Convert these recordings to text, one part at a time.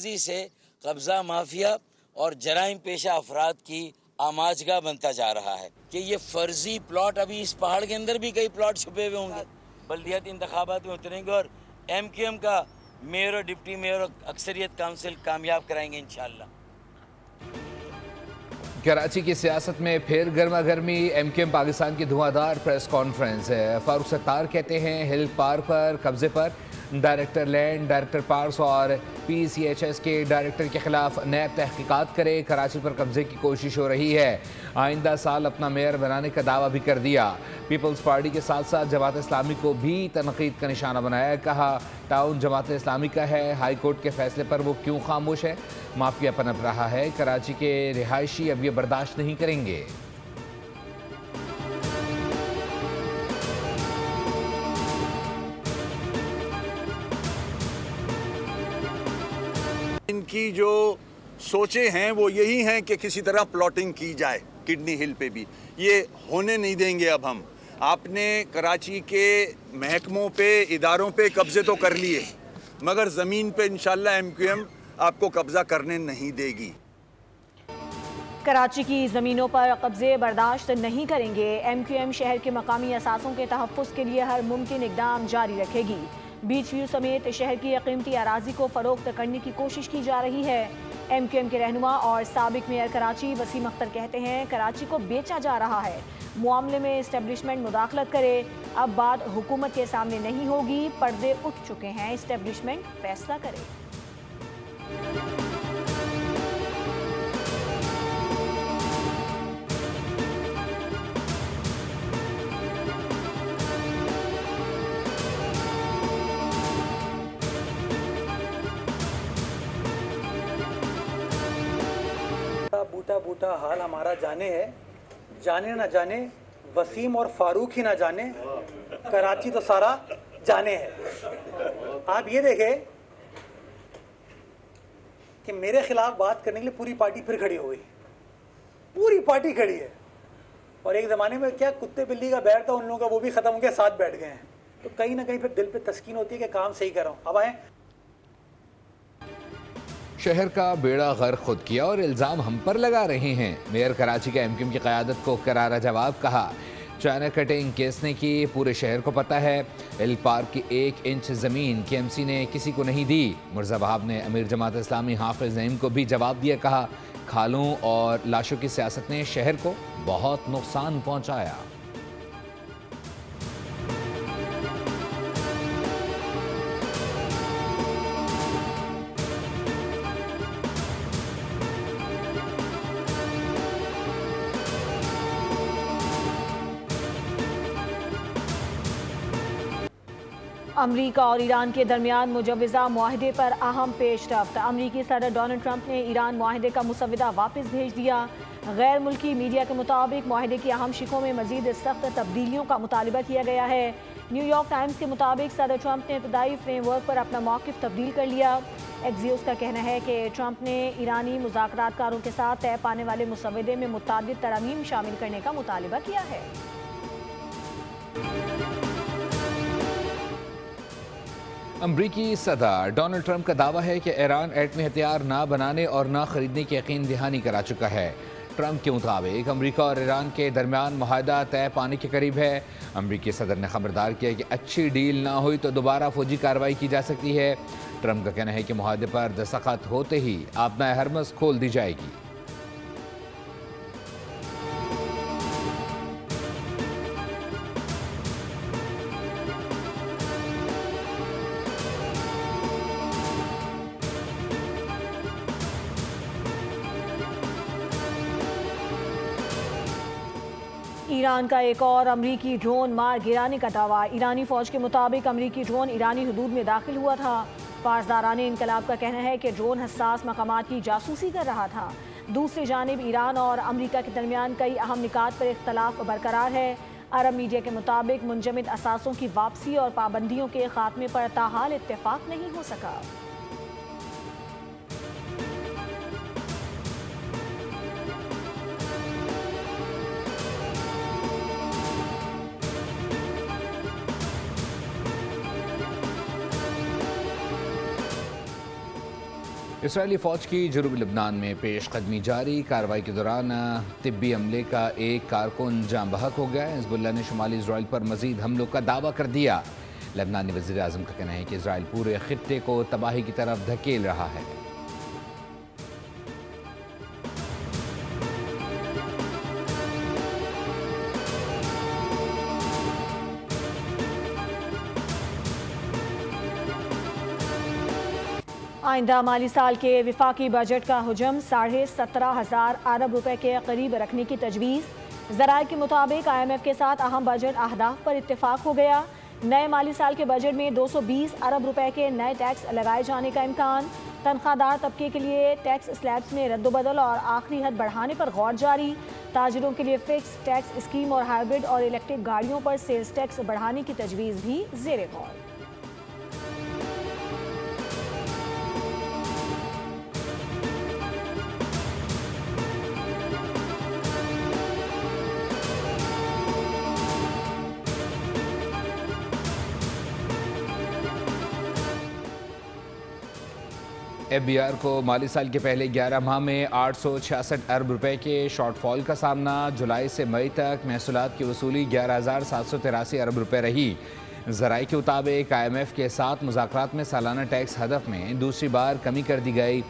तेज़ी से कब्ज़ा माफिया और जराइम पेशा अफराद की आमाजगा बनता जा रहा है कि ये फर्जी प्लॉट अभी इस पहाड़ के अंदर भी कई प्लॉट छुपे हुए होंगे। बल्दियाती इंतखाबात में उतरेंगे और MQM का मेयर और डिप्टी मेयर और अक्सरियत काउंसिल कामयाब कराएंगे इंशाअल्लाह। कराची की सियासत में फिर गर्मा गर्मी। MQM पाकिस्तान की धुआंधार प्रेस कॉन्फ्रेंस है। फारूक सत्तार कहते हैं हिल पार्क पर कब्जे पर डायरेक्टर लैंड, डायरेक्टर पार्क्स और PCHS के डायरेक्टर के खिलाफ नैब तहकीकात करे। कराची पर कब्जे की कोशिश हो रही है। आइंदा साल अपना मेयर बनाने का दावा भी कर दिया। पीपल्स पार्टी के साथ साथ जमात इस्लामी को भी तनकीद का निशाना बनाया। कहा टाउन जमात इस्लामी का है, हाई कोर्ट के फैसले पर वो क्यों खामोश है। माफिया पनप रहा है, कराची के रिहायशी अब ये बर्दाश्त नहीं करेंगे। इनकी जो सोचे हैं वो यही हैं कि किसी तरह प्लॉटिंग की जाए किडनी हिल पे भी। ये होने नहीं देंगे। अब हम आपने कराची के महकमों पे, इदारों पे कब्जे तो कर लिए, मगर ज़मीन पे इंशाल्लाह MQM आपको कब्जा करने नहीं देगी। कराची की ज़मीनों पर कब्जे बर्दाश्त नहीं करेंगे। MQM शहर के मकामी असासों के तहफ़्फ़ुज़ के लिए हर मुमकिन इक़दाम जारी रखेगी। बीच व्यू समेत शहर की कीमती अराजी को फ़रोख्त करने की कोशिश की जा रही है। MQM के रहनुमा और साबिक मेयर कराची वसीम अख्तर कहते हैं कराची को बेचा जा रहा है। मामले में इस्टेब्लिशमेंट मुदाखलत करे। अब बात हुकूमत के सामने नहीं होगी, पर्दे उठ चुके हैं, इस्टेब्लिशमेंट फैसला करे। बूटा बूटा हाल हमारा जाने है, जाने ना जाने वसीम और फारूक ही ना जाने, कराची तो सारा जाने है। आप ये देखें कि मेरे खिलाफ बात करने के लिए पूरी पार्टी फिर खड़ी हो गई। पूरी पार्टी खड़ी है। और एक ज़माने में क्या कुत्ते बिल्ली का बैर था उन लोगों का, वो भी ख़त्म हो गया, साथ बैठ गए हैं। तो कहीं ना कहीं फिर दिल पे तस्कीन होती है कि काम सही कर रहा हूँ। अब आए शहर का बेड़ा गर्क खुद किया और इल्ज़ाम हम पर लगा रहे हैं। मेयर कराची का MQM की क़यादत को करारा जवाब। कहा चाइना कटिंग किसने की पूरे शहर को पता है। हिल पार्क की 1 इंच ज़मीन KMC ने किसी को नहीं दी। मिर्ज़ा वहाब ने अमीर जमात इस्लामी हाफिज़ नईम को भी जवाब दिया। कहा खालों और लाशों की सियासत ने शहर को बहुत नुकसान पहुँचाया। अमरीका और ईरान के दरमियान मुजव्वज़ा मुआहदे पर अहम पेशरफ्त। अमरीकी सदर डोनाल्ड ट्रंप ने ईरान मुआहदे का मुसविदा वापस भेज दिया। गैर मुल्की मीडिया के मुताबिक मुआहदे की अहम शिकों में मजीद सख्त तब्दीलियों का मुतालबा किया गया है। न्यूयॉर्क टाइम्स के मुताबिक सदर ट्रंप ने इब्तदाई फ्रेमवर्क पर अपना मौक़िफ़ तब्दील कर लिया। एक्सियोस का कहना है कि ट्रंप ने ईरानी मुज़ाकरातकारों के साथ तय पाने वाले मुसविदे में मुतअद्दिद तरमीम शामिल करने का मुतालबा किया है। अमरीकी सदर डोनाल्ड ट्रंप का दावा है कि ईरान एटमी हथियार ना बनाने और ना खरीदने की यकीन दहानी करा चुका है। ट्रंप के मुताबिक अमरीका और ईरान के दरमियान मुआहदा तय पाने के करीब है। अमरीकी सदर ने खबरदार किया कि अच्छी डील ना हुई तो दोबारा फौजी कार्रवाई की जा सकती है। ट्रंप का कहना है कि मुआहदे पर दस्तखत होते ही आपना हरमस खोल दी जाएगी। ईरान का एक और अमरीकी ड्रोन मार गिराने का दावा। ईरानी फौज के मुताबिक अमरीकी ड्रोन ईरानी हदूद में दाखिल हुआ था। पासदारान इनकलाब का कहना है कि ड्रोन हसास मकामात की जासूसी कर रहा था। दूसरी जानिब ईरान और अमरीका के दरमियान कई अहम निकात पर इख्तलाफ बरकरार है। अरब मीडिया के मुताबिक मुंजमद असासों की वापसी और पाबंदियों के खात्मे पर ताहाल इत्तेफाक नहीं हो सका। इसराइली फ़ौज की जनूबी लबनान में पेशकदमी जारी। कार्रवाई के दौरान तिब्बी अमले का एक कारकुन जाँ बहक हो गया। हिज़्बुल्लाह ने शुमाली इसराइल पर मज़ीद हमलों का दावा कर दिया। लबनानी वज़ीर आज़म का कहना है कि इसराइल पूरे खित्ते को तबाही की तरफ धकेल रहा है। आइंदा माली साल के विफाकी बजट का हुजम 17,500 अरब रुपए के करीब रखने की तजवीज़। ज़राए के मुताबिक IMF के साथ अहम बजट अहदाफ पर इत्तेफाक हो गया। नए माली साल के बजट में 220 अरब रुपए के नए टैक्स लगाए जाने का इम्कान। तनख्वाहदार तबके के लिए टैक्स स्लैब्स में रद्दबदल और आखिरी हद बढ़ाने पर गौर जारी। ताजिरों के लिए फिक्स टैक्स स्कीम और हाइब्रिड और इलेक्ट्रिक गाड़ियों पर सेल्स टैक्स बढ़ाने की तजवीज़ भी ज़ेरे गौर। FBR को माली साल के पहले 11 माह में 866 अरब रुपए के शॉर्टफॉल का सामना। जुलाई से मई तक महसूलात की वसूली 11,783 अरब रुपए रही। ज़राए के मुताबिक IMF के साथ मुज़ाकरात में सालाना टैक्स हदफ में दूसरी बार कमी कर दी गई।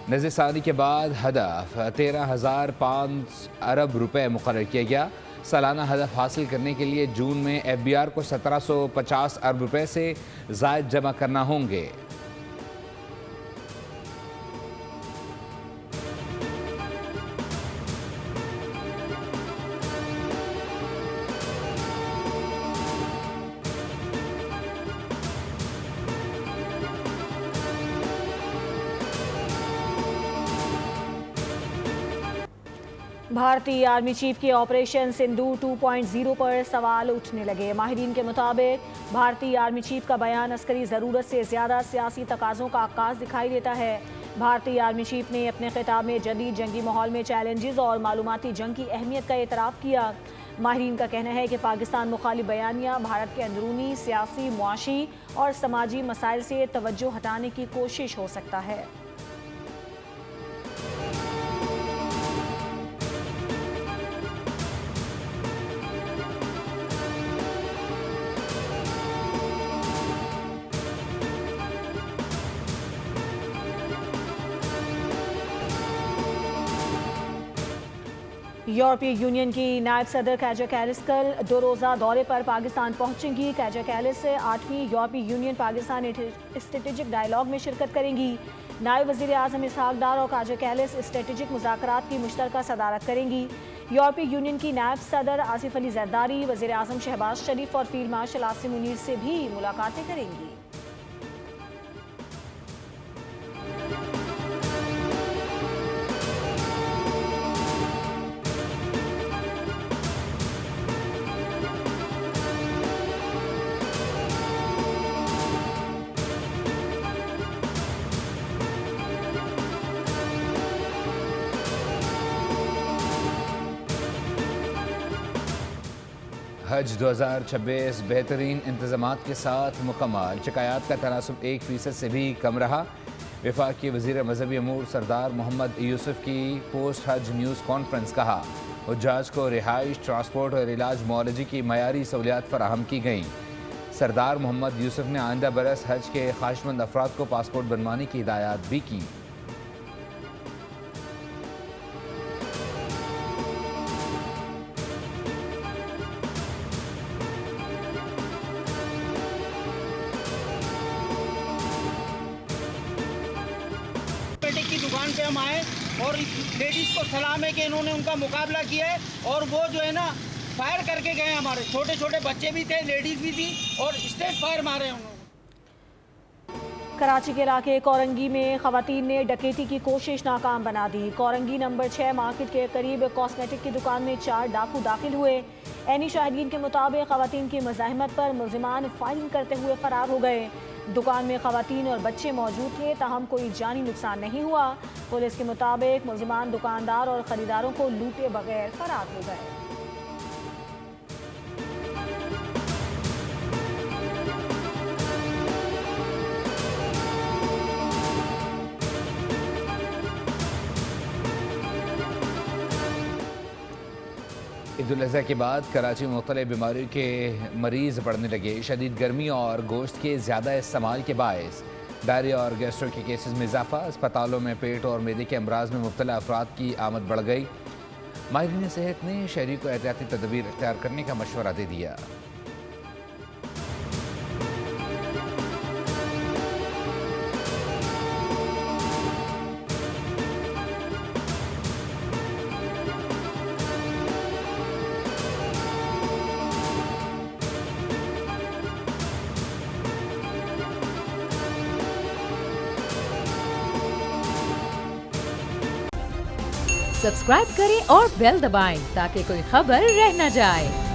नज़रसानी के बाद हदफ 13,005 अरब रुपए मुकर्रर किया गया। सालाना हदफ हासिल करने के लिए जून में FBR को 1750 अरब रुपए से ज़ायद जमा करना होंगे। भारतीय आर्मी चीफ के ऑपरेशन सिंदूर 2.0 पर सवाल उठने लगे। माहिरीन के मुताबिक भारतीय आर्मी चीफ का बयान अस्करी ज़रूरत से ज़्यादा सियासी तकाज़ों का आगाज़ दिखाई देता है। भारतीय आर्मी चीफ ने अपने खिताब में जदीद जंगी माहौल में चैलेंजेस और मालूमाती जंग की अहमियत का एतराफ़ किया। माहिरीन का कहना है कि पाकिस्तान मुखालिफ बयानिया भारत के अंदरूनी सियासी, मुआशी और समाजी मसाइल से तवज्जो हटाने की कोशिश हो सकता है। यूरोपीय यूनियन की नायब सदर काजा कैलिस कल 2 रोज़ा दौरे पर पाकिस्तान पहुंचेंगी। काजा कैलिस 8वीं यूरोपीय यूनियन पाकिस्तान स्ट्रेटेजिक डायलॉग में शिरकत करेंगी। नायब वज़ीर आज़म इसहाक डार और काजा कैलिस स्ट्रेटेजिक मुज़ाकरात की मुश्तरका सदारत करेंगी। यूरोपीय यूनियन की नायब सदर आसिफ अली जरदारी वज़ीर आज़म शहबाज शरीफ और फील्ड मार्शल आसिम मुनीर से भी मुलाकातें करेंगी। हज 2026 बेहतरीन इंतज़ामात के साथ मुकम्मल। शिकायत का तनासब 1% से भी कम रहा। वफाक के वज़ीर मजहबी अमूर सरदार मोहम्मद यूसुफ की पोस्ट हज न्यूज़ कॉन्फ्रेंस। कहा हुज्जाज को रिहाइश, ट्रांसपोर्ट और इलाज मुआलजी की मयारी सहूलियात फराहम की गईं। सरदार मोहम्मद यूसुफ ने आइंदा बरस हज के ख्वाहिशमंद अफराद को पासपोर्ट बनवाने की हिदायत भी की। की दुकान पे हम आए और लेडीज को सलाम है कि इन्होंने उनका मुकाबला किया है और वो जो है ना फायर करके गए। हमारे छोटे छोटे बच्चे भी थे, लेडीज भी थी और स्टेट फायर मारे उन्होंने। कराची के इलाके कोरंगी में खवातीन ने डकैती की कोशिश नाकाम बना दी। कोरंगी नंबर 6 मार्केट के करीब कॉस्मेटिक की दुकान में 4 डाकू दाखिल हुए। ऐनी शाहिदीन के मुताबिक खवातीन की मज़ाहमत पर मुलजिमान फायरिंग करते हुए फरार हो गए। दुकान में खवातीन और बच्चे मौजूद थे, ताहम कोई जानी नुकसान नहीं हुआ। पुलिस के मुताबिक मुलजिमान दुकानदार और ख़रीदारों को लूटे बगैर फरार हो गए। ईद-उल अज़हा के बाद कराची में मुख्तलिफ बीमारियों के मरीज़ बढ़ने लगे। शदीद गर्मी और गोश्त के ज़्यादा इस्तेमाल के बायस डायरिया और गैस्ट्रो के केसेस में इजाफा। अस्पतालों में पेट और मैदे के अमराज में मुब्तला अफराद की आमद बढ़ गई। माहिरीन सेहत ने शहरी को एहतियाती तदबीर इख्तियार करने का मशवरा दे दिया। सब्सक्राइब करें और बेल दबाएं ताकि कोई खबर रह न जाए।